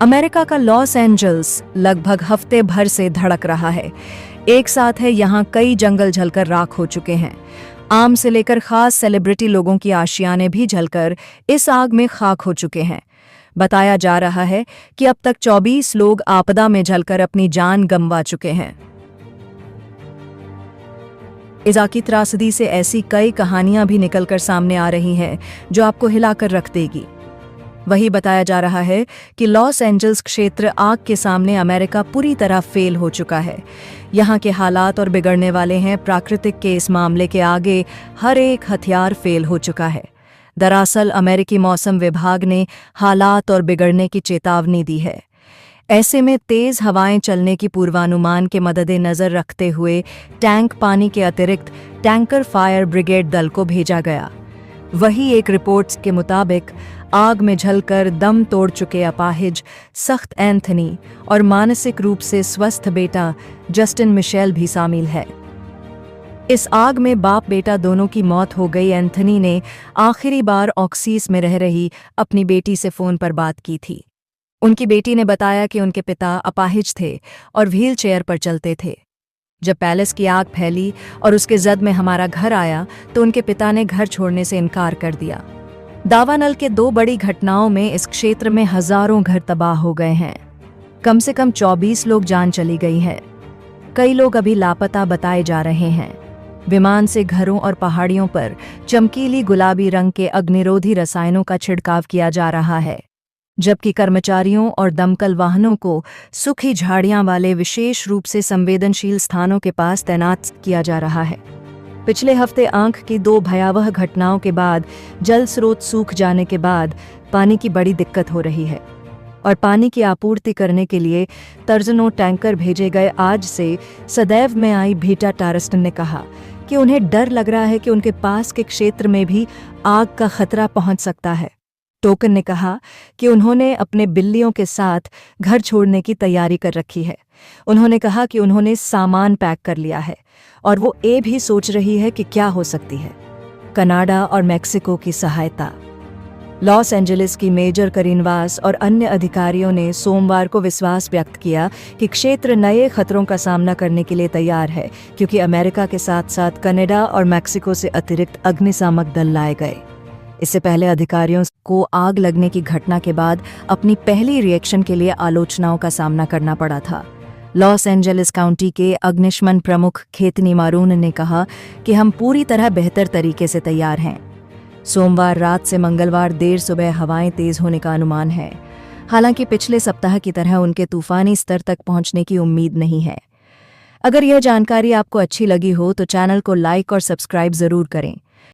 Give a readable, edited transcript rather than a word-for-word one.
America का Los Angeles लगभग हफ्ते भर से धड़क रहा है। एक साथ है यहाँ कई जंगल जलकर राख हो चुके हैं। आम से लेकर खास सेलिब्रिटी लोगों की आशियाने भी जलकर इस आग में खाक हो चुके हैं। बताया जा रहा है कि अब तक 24 लोग आपदा में जलकर अपनी जान गंवा चुके हैं। इस आग की त्रासदी से ऐसी कई कहानियां भी निकलकर सामने आ रही हैं जो आपको हिलाकर रख देगी। वही बताया जा रहा है कि लॉस एंजल्स क्षेत्र आग के सामने अमेरिका पूरी तरह फेल हो चुका है। यहाँ के हालात और बिगड़ने वाले हैं। प्राकृतिक के इस मामले के आगे हर एक हथियार फेल हो चुका है। दरअसल अमेरिकी मौसम विभाग ने हालात और बिगड़ने की चेतावनी दी है। ऐसे में तेज हवाएं चलने की पूर्वानुमान के मद्देनजर रखते हुए टैंक पानी के अतिरिक्त टैंकर फायर ब्रिगेड दल को भेजा गया। वही एक रिपोर्ट्स के मुताबिक आग में जलकर दम तोड़ चुके अपाहिज सख्त एंथनी और मानसिक रूप से स्वस्थ बेटा जस्टिन मिशेल भी शामिल है। इस आग में बाप बेटा दोनों की मौत हो गई। एंथनी ने आखिरी बार ऑक्सीस में रह रही अपनी बेटी से फोन पर बात की थी। उनकी बेटी ने बताया कि उनके पिता अपाहिज थे और व्हील चेयर पर चलते थे। जब पैलेस की आग फैली और उसके जद में हमारा घर आया तो उनके पिता ने घर छोड़ने से इनकार कर दिया। दावानल के 2 बड़ी घटनाओं में इस क्षेत्र में हजारों घर तबाह हो गए हैं। कम से कम 24 लोग जान चली गई है। कई लोग अभी लापता बताए जा रहे हैं। विमान से घरों और पहाड़ियों पर चमकीली गुलाबी रंग के अग्निरोधी रसायनों का छिड़काव किया जा रहा है, जबकि कर्मचारियों और दमकल वाहनों को सूखी झाड़ियां वाले विशेष रूप से संवेदनशील स्थानों के पास तैनात किया जा रहा है। पिछले हफ्ते आंख की 2 भयावह घटनाओं के बाद जल स्रोत सूख जाने के बाद पानी की बड़ी दिक्कत हो रही है और पानी की आपूर्ति करने के लिए दर्जनों टैंकर भेजे गए। आज से सदैव में आई भीटा टारस्टन ने कहा कि उन्हें डर लग रहा है कि उनके पास के क्षेत्र में भी आग का खतरा पहुंच सकता है। टोकन ने कहा कि उन्होंने अपने बिल्लियों के साथ घर छोड़ने की तैयारी कर रखी है। उन्होंने कहा कि उन्होंने सामान पैक कर लिया है और वो ये भी सोच रही है कि क्या हो सकती है। कनाडा और मेक्सिको की सहायता। लॉस एंजलिस की मेजर करीनवास और अन्य अधिकारियों ने सोमवार को विश्वास व्यक्त किया कि क्षेत्र नए खतरों का सामना करने के लिए तैयार है, क्योंकि अमेरिका के साथ साथ कनाडा और मेक्सिको से अतिरिक्त अग्निशामक दल लाए गए। इससे पहले अधिकारियों को आग लगने की घटना के बाद अपनी पहली रिएक्शन के लिए आलोचनाओं का सामना करना पड़ा था। लॉस एंजलिस काउंटी के अग्निशमन प्रमुख खेतनी मारून ने कहा कि हम पूरी तरह बेहतर तरीके से तैयार हैं। सोमवार रात से मंगलवार देर सुबह हवाएं तेज होने का अनुमान है। हालांकि पिछले सप्ताह की तरह उनके तूफानी स्तर तक पहुंचने की उम्मीद नहीं है। अगर यह जानकारी आपको अच्छी लगी हो तो चैनल को लाइक और सब्सक्राइब जरूर करें।